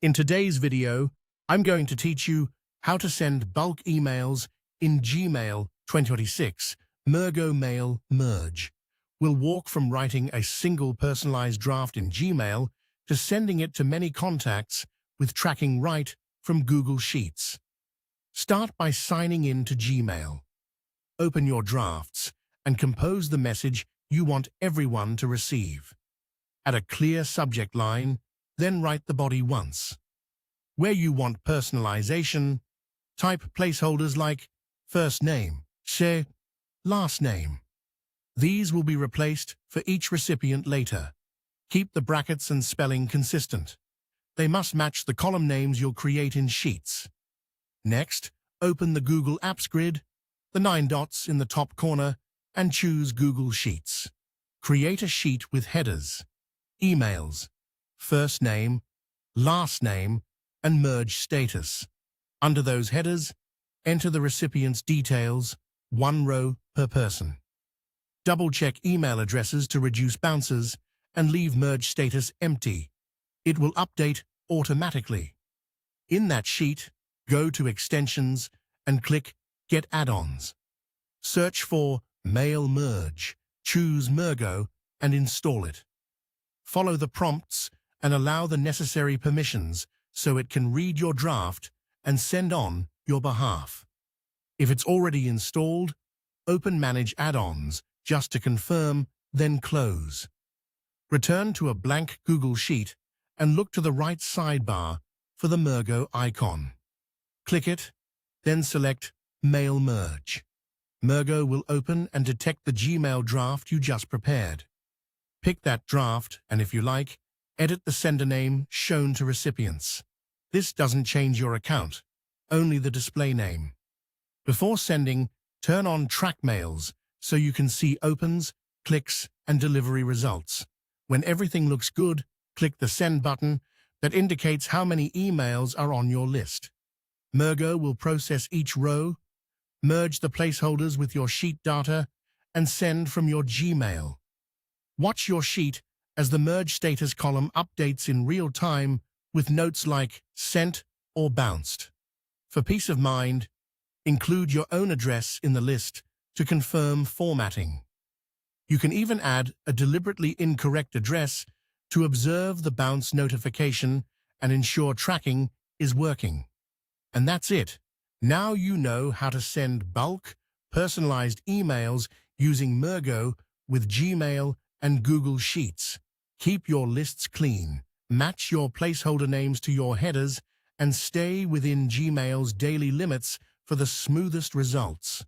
In today's video, I'm going to teach you how to send bulk emails in Gmail 2026 Mergo Mail Merge. We'll walk from writing a single personalized draft in Gmail to sending it to many contacts with tracking right from Google Sheets. Start by signing in to Gmail. Open your drafts and compose the message you want everyone to receive. Add a clear subject line, then write the body once. Where you want personalization, type placeholders like first name, she, last name. These will be replaced for each recipient later. Keep the brackets and spelling consistent. They must match the column names you'll create in Sheets. Next, open the Google Apps grid, the 9 dots in the top corner, and choose Google Sheets. Create a sheet with headers, emails, first name, last name, and merge status. Under those headers, enter the recipient's details, 1 row per person. Double-check email addresses to reduce bounces and leave merge status empty. It will update automatically. In that sheet, go to Extensions and click Get Add-ons. Search for Mail Merge, choose Mergo, and install it. Follow the prompts and allow the necessary permissions so it can read your draft and send on your behalf. If it's already installed, open Manage Add-ons just to confirm, then close. Return to a blank Google Sheet and look to the right sidebar for the Mergo icon. Click it, then select Mail Merge. Mergo will open and detect the Gmail draft you just prepared. Pick that draft and, if you like, edit the sender name shown to recipients. This doesn't change your account, only the display name. Before sending, turn on Track Mails so you can see opens, clicks, and delivery results. When everything looks good, click the Send button that indicates how many emails are on your list. Mergo will process each row, merge the placeholders with your sheet data, and send from your Gmail. Watch your sheet as the merge status column updates in real time with notes like sent or bounced. For peace of mind, include your own address in the list to confirm formatting. You can even add a deliberately incorrect address to observe the bounce notification and ensure tracking is working. And that's it. Now you know how to send bulk, personalized emails using Mergo with Gmail and Google Sheets. Keep your lists clean, match your placeholder names to your headers, and stay within Gmail's daily limits for the smoothest results.